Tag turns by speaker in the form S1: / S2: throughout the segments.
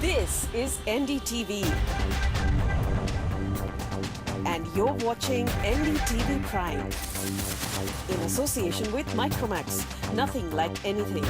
S1: This is NDTV. And you're watching NDTV Prime. In association with Micromax. Nothing like anything.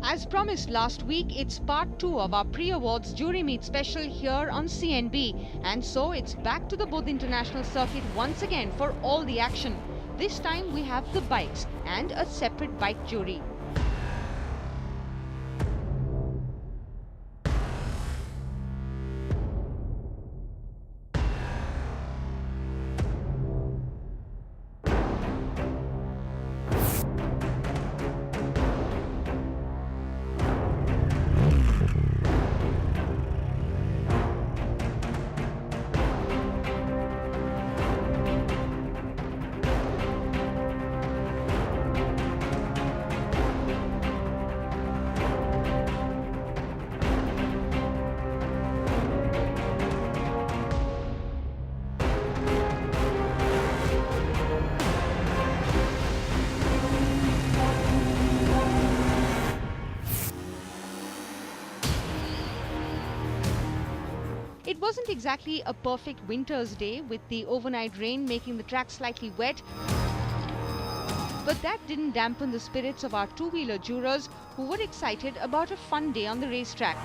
S2: As promised last week, it's part 2 of our pre-awards jury meet special here on CNB. And so it's back to the Buddh International Circuit once again for all the action. This time we have the bikes and a separate bike jury. It wasn't exactly a perfect winter's day, with the overnight rain making the track slightly wet. But that didn't dampen the spirits of our two-wheeler jurors, who were excited about a fun day on the racetrack.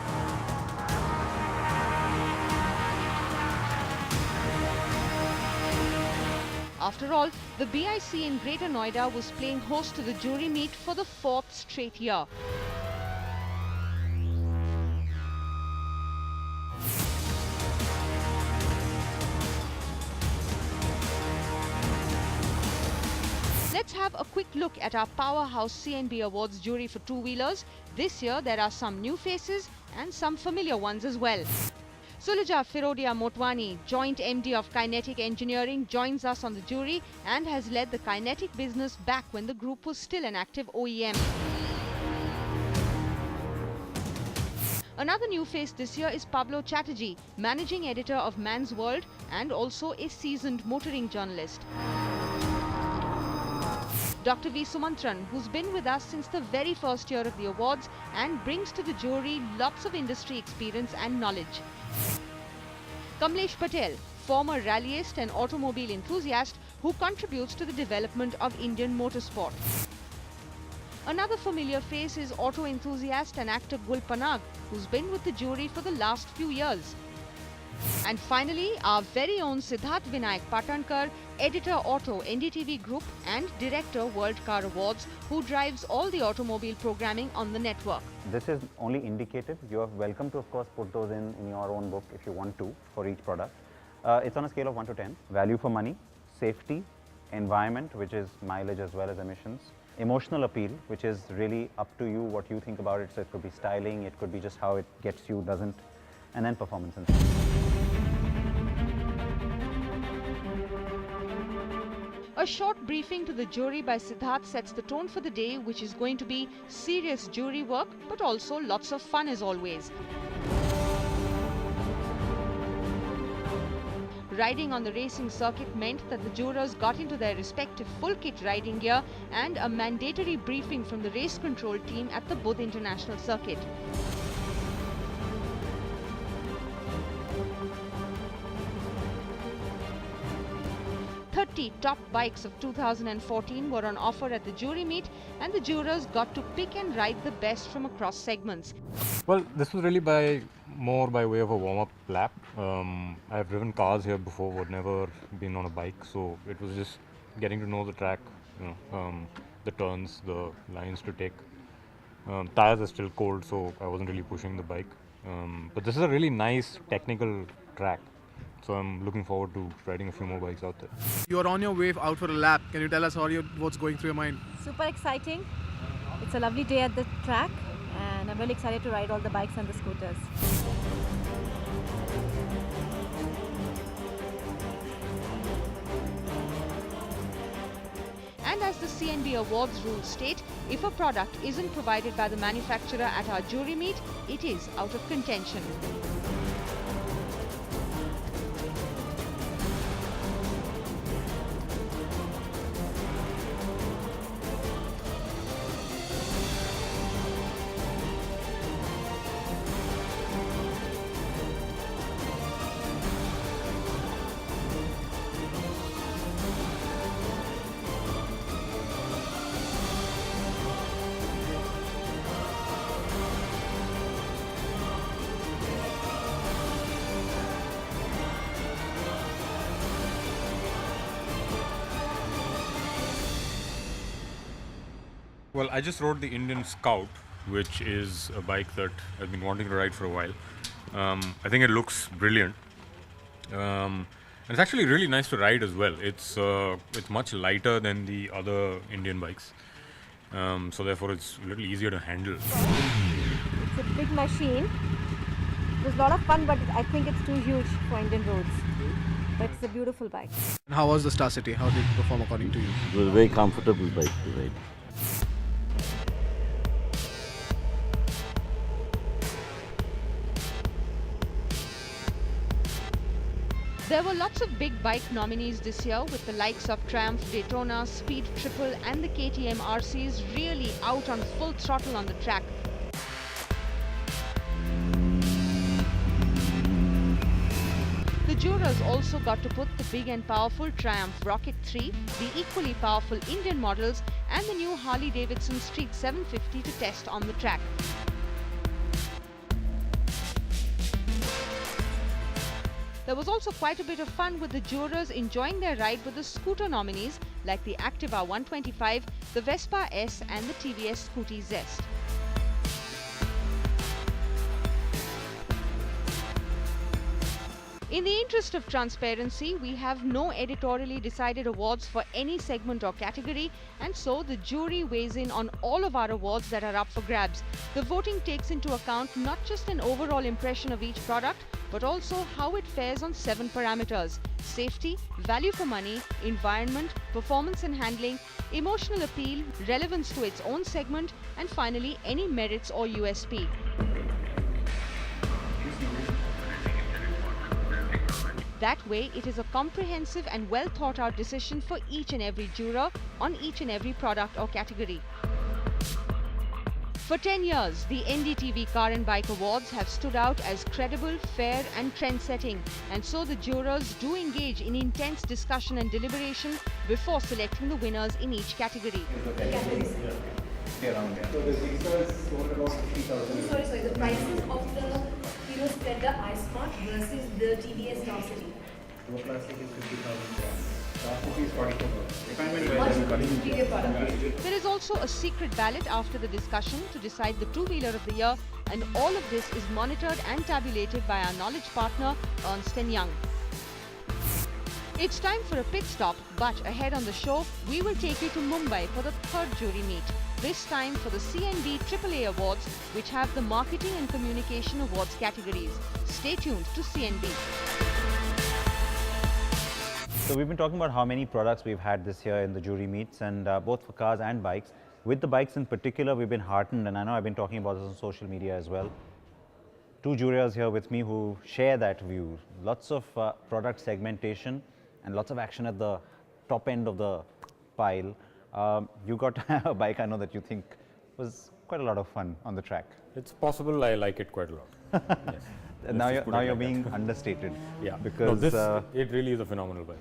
S2: After all, the BIC in Greater Noida was playing host to the jury meet for the 4th straight year. Let's have a quick look at our Powerhouse CNB Awards jury for two-wheelers. This year there are some new faces and some familiar ones as well. Suluja Firodia Motwani, Joint MD of Kinetic Engineering, joins us on the jury and has led the Kinetic business back when the group was still an active OEM. Another new face this year is Pablo Chatterjee, Managing Editor of Man's World and also a seasoned motoring journalist. Dr. V. Sumantran, who's been with us since the very first year of the awards and brings to the jury lots of industry experience and knowledge. Kamlesh Patel, former rallyist and automobile enthusiast who contributes to the development of Indian motorsport. Another familiar face is auto enthusiast and actor Gul Panag, who's been with the jury for the last few years. And finally, our very own Siddharth Vinayak Patankar, Editor Auto NDTV Group and Director World Car Awards, who drives all the automobile programming on the network.
S3: This is only indicative. You are welcome to, of course, put those in your own book if you want to for each product. It's on a scale of 1 to 10. Value for money, safety, environment, which is mileage as well as emissions, emotional appeal, which is really up to you what you think about it. So it could be styling, it could be just how it gets you, doesn't, and then performance and
S2: A short briefing to the jury by Siddharth sets the tone for the day, which is going to be serious jury work, but also lots of fun as always. Riding on the racing circuit meant that the jurors got into their respective full kit riding gear and a mandatory briefing from the race control team at the Buddh International Circuit. Top bikes of 2014 were on offer at the jury meet, and the jurors got to pick and ride the best from across segments.
S4: Well, this was really more by way of a warm-up lap. I've driven cars here before, but never been on a bike, so it was just getting to know the track, the turns, the lines to take. Tires are still cold, so I wasn't really pushing the bike. But this is a really nice technical track. So I'm looking forward to riding a few more bikes out there.
S5: You're on your way out for a lap. Can you tell us what's going through your mind?
S6: Super exciting. It's a lovely day at the track and I'm really excited to ride all the bikes and the scooters.
S2: And as the CNB Awards rules state, if a product isn't provided by the manufacturer at our jury meet, it is out of contention.
S4: Well, I just rode the Indian Scout, which is a bike that I've been wanting to ride for a while. I think it looks brilliant. And it's actually really nice to ride as well. It's much lighter than the other Indian bikes. So therefore it's a little easier to handle.
S6: It's a big machine. It was a lot of fun, but I think it's too huge for Indian roads. But it's a beautiful bike.
S5: And how was the Star City? How did it perform according to you?
S7: It was a very comfortable bike to ride.
S2: There were lots of big bike nominees this year with the likes of Triumph Daytona, Speed Triple and the KTM RCs really out on full throttle on the track. The jurors also got to put the big and powerful Triumph Rocket 3, the equally powerful Indian models and the new Harley-Davidson Street 750 to test on the track. There was also quite a bit of fun with the jurors enjoying their ride with the scooter nominees like the Activa 125, the Vespa S and the TVS Scooty Zest. In the interest of transparency, we have no editorially decided awards for any segment or category, and so the jury weighs in on all of our awards that are up for grabs. The voting takes into account not just an overall impression of each product, but also how it fares on 7 parameters: safety, value for money, environment, performance and handling, emotional appeal, relevance to its own segment, and finally any merits or USP. That way, it is a comprehensive and well thought out decision for each and every juror on each and every product or category. For 10 years, the NDTV Car and Bike Awards have stood out as credible, fair and trend-setting, and so the jurors do engage in intense discussion and deliberation before selecting the winners in each category.
S8: Sorry, the prices of the Hero Splendor iSmart versus the TVS Star City.
S3: Pro Classic is 50,000. Star City is 44,000.
S2: There is also a secret ballot after the discussion to decide the two-wheeler of the year, and all of this is monitored and tabulated by our knowledge partner Ernst & Young. It's time for a pit stop, but ahead on the show, we will take you to Mumbai for the third jury meet. This time for the CNB AAA Awards, which have the Marketing and Communication Awards categories. Stay tuned to CNB.
S3: So we've been talking about how many products we've had this year in the jury meets, and both for cars and bikes. With the bikes in particular, we've been heartened, and I know I've been talking about this on social media as well. Two jurors here with me who share that view. Lots of product segmentation and lots of action at the top end of the pile. You got a bike I know that you think was quite a lot of fun on the track.
S4: It's possible I like it quite a lot. Yes.
S3: And now you're being understated.
S4: Yeah,
S3: Because
S4: it really is a phenomenal bike.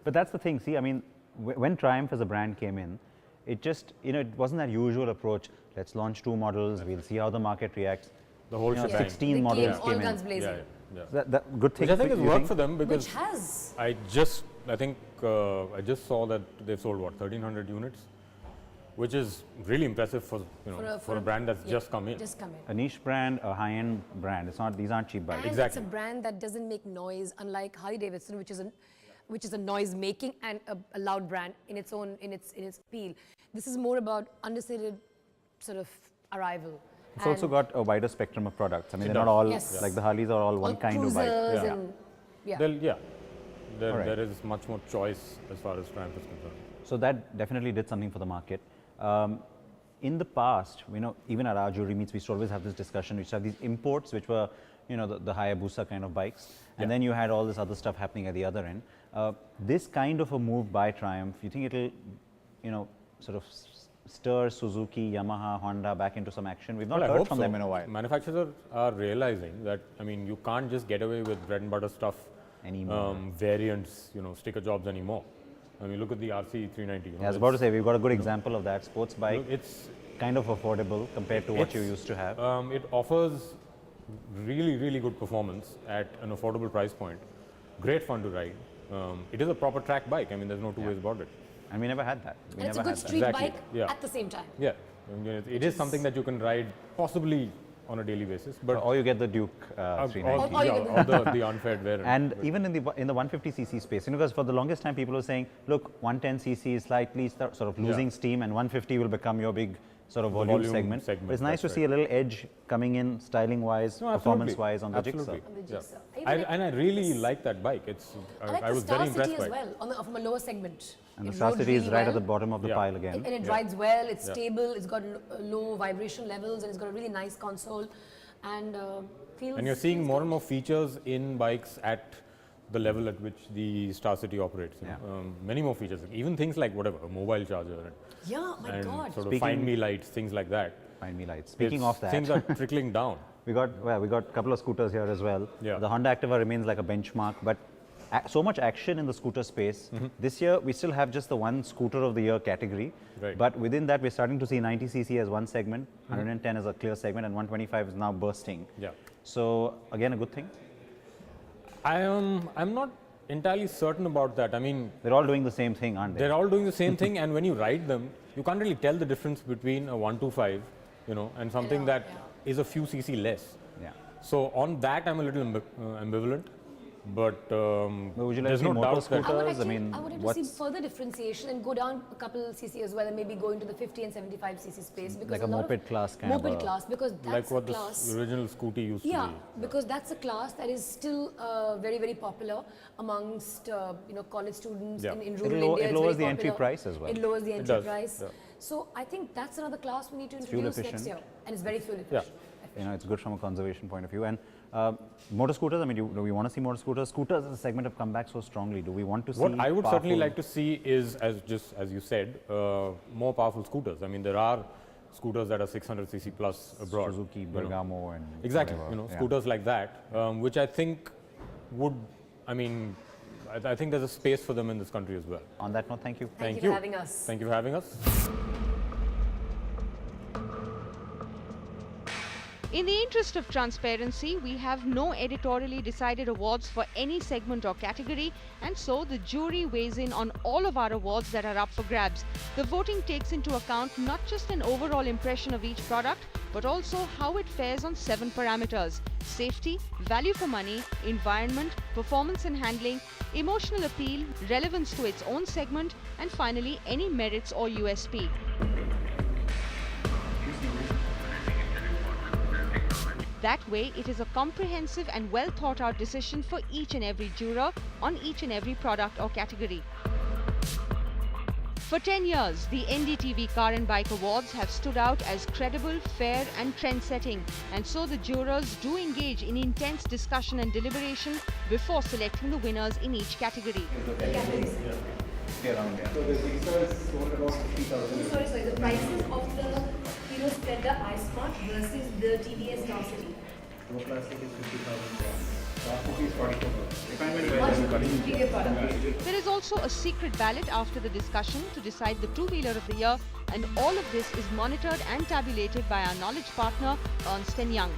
S3: But that's the thing. See, I mean, when Triumph as a brand came in, it just, it wasn't that usual approach. Let's launch 2 models. We'll see how the market reacts.
S4: The whole shebang.
S3: 16 models
S8: all
S3: came
S8: guns
S3: in.
S8: blazing.
S3: That good thing.
S4: Which I think has
S3: you
S4: worked for them because
S8: Which has.
S4: I just saw that they've sold what, 1,300 units which is really impressive for for a brand that's just come in.
S8: Just come in.
S3: A niche brand, a high-end brand. It's not; these aren't cheap bikes.
S8: And
S4: Exactly.
S8: it's a brand that doesn't make noise, unlike Harley Davidson, which is a noise-making and a loud brand in its own in its appeal. This is more about understated sort of arrival.
S3: It's also got a wider spectrum of products. I mean,
S4: It
S3: they're not
S4: does.
S3: all
S8: Yes.
S3: like the Harleys are all one kind of bike.
S8: cruisers
S4: Yeah.
S8: and yeah.
S4: There,
S3: Alright.
S4: there is much more choice as far as Triumph is concerned.
S3: So that definitely did something for the market. In the past, even at our jewelry meets, we used to always have this discussion. We used to have these imports, which were, the Hayabusa kind of bikes, and
S4: Yeah.
S3: then you had all this other stuff happening at the other end. This kind of a move by Triumph, you think it'll, sort of stir Suzuki, Yamaha, Honda back into some action? We've not
S4: Well, I
S3: heard
S4: hope
S3: from
S4: so.
S3: them in a while
S4: Manufacturers are realizing that, I mean, you can't just get away with bread and butter stuff,
S3: anymore.
S4: variants, sticker jobs anymore. I mean, look at the RC 390.
S3: I was about to say, we've got a good example of that. Sports bike,
S4: It's
S3: kind of affordable compared to what you
S4: It's,
S3: used to have.
S4: it offers really, really good performance at an affordable price point. Great fun to ride. It is a proper track bike. I mean, there's no two ways about it.
S3: And we never had that. We
S8: And it's a
S3: never
S8: good
S3: had that.
S8: street
S4: Exactly,
S8: bike
S4: yeah.
S8: at the same time.
S4: Yeah, I mean, it is something that you can ride possibly on a daily basis, but
S3: Or you get the Duke
S4: or
S3: 390.
S8: Or you
S4: yeah, or the unfair variant.
S3: And even in the 150cc space, because for the longest time people were saying, look, 110cc is slightly sort of losing steam, and 150 will become your big sort of volume segment. But it's nice to
S4: that's
S3: see a little edge coming in, styling-wise,
S4: No, absolutely.
S3: performance-wise on the
S4: Absolutely.
S3: Jigsaw.
S8: On the
S4: Yeah.
S8: Jigsaw. Even
S4: And I really like that bike.
S8: I like
S4: I
S8: the
S4: was
S8: Star
S4: very
S8: City
S4: impressed
S8: as
S4: by it.
S8: well, from a lower segment.
S3: And the
S8: It
S3: Star
S8: rode
S3: City is
S8: really
S3: right
S8: well.
S3: at the bottom of the
S4: Yeah.
S3: pile again.
S8: And it rides well, it's stable, it's got low vibration levels, and it's got a really nice console. And feels.
S4: And you're seeing
S8: feels
S4: more
S8: good.
S4: and more features in bikes at the level at which the Star City operates. You know?
S3: Yeah.
S4: Many more features, even things like whatever, a mobile charger
S8: Yeah, my
S4: and
S8: God.
S4: sort of
S3: Speaking-
S4: find me lights, things like that.
S3: Find me lights. Speaking
S4: It's-
S3: of that,
S4: things are trickling down.
S3: we got a couple of scooters here as well.
S4: Yeah.
S3: The Honda Activa remains like a benchmark, but so much action in the scooter space. This year, we still have just the one scooter of the year category.
S4: Right.
S3: But within that, we're starting to see 90cc as one segment, 110 as a clear segment, and 125 is now bursting.
S4: Yeah.
S3: So again, a good thing.
S4: I'm not entirely certain about that. I mean,
S3: They're all doing the same thing, aren't they?
S4: they're all doing the same thing, and when you ride them, you can't really tell the difference between a 125, and something that is a few cc less.
S3: Yeah.
S4: So on that, I'm a little ambivalent, but
S3: But would you like
S4: there's
S3: to see
S4: no
S3: motor
S4: doubt that
S3: scooters?
S8: I wanted to see further differentiation and go down a couple cc as well, and maybe go into the 50 and 75 cc space, because
S3: Like a
S8: lot of
S3: moped class kind of
S8: moped
S3: a-
S8: class, because that's
S4: like what
S8: a
S4: the
S8: class.
S4: original Scooty used
S8: Yeah,
S4: to be.
S8: because that's a class that is still very, very popular amongst college students
S4: Yeah.
S8: in rural
S3: It'll
S8: India.
S3: it
S8: It's
S3: lowers
S8: very
S3: the entry
S8: popular.
S3: price as well.
S8: It lowers the entry
S4: does,
S8: price.
S4: yeah.
S8: So I think that's another class we need to
S3: fuel
S8: introduce next
S3: efficient.
S8: year, and it's very fuel
S4: Yeah.
S8: efficient.
S3: It's good from a conservation point of view. And motor scooters, I mean, do we want to see motor scooters? Scooters as a segment have come back so strongly. Do we want to see
S4: What I would certainly
S3: powerful-
S4: like to see is, as you said, more powerful scooters. I mean, there are scooters that are 600cc plus abroad.
S3: Suzuki,
S4: you know.
S3: Bergamo, and
S4: Exactly,
S3: whatever. Yeah.
S4: scooters like that, which I think would, I think there's a space for them in this country as well.
S3: On that note, thank you.
S8: Thank you for having us.
S4: Thank you for having us.
S2: In the interest of transparency, we have no editorially decided awards for any segment or category, and so the jury weighs in on all of our awards that are up for grabs. The voting takes into account not just an overall impression of each product, but also how it fares on 7 parameters: safety, value for money, environment, performance and handling, emotional appeal, relevance to its own segment, and finally any merits or USP. That way, it is a comprehensive and well thought out decision for each and every juror on each and every product or category. For 10 years, the NDTV Car and Bike Awards have stood out as credible, fair and trend-setting, and so the jurors do engage in intense discussion and deliberation before selecting the winners in each category.
S8: Sorry, the prices of the Hero Splendor iSmart versus the TVS Star City. Superior product.
S2: There is also a secret ballot after the discussion to decide the two-wheeler of the year, and all of this is monitored and tabulated by our knowledge partner, Ernst & Young.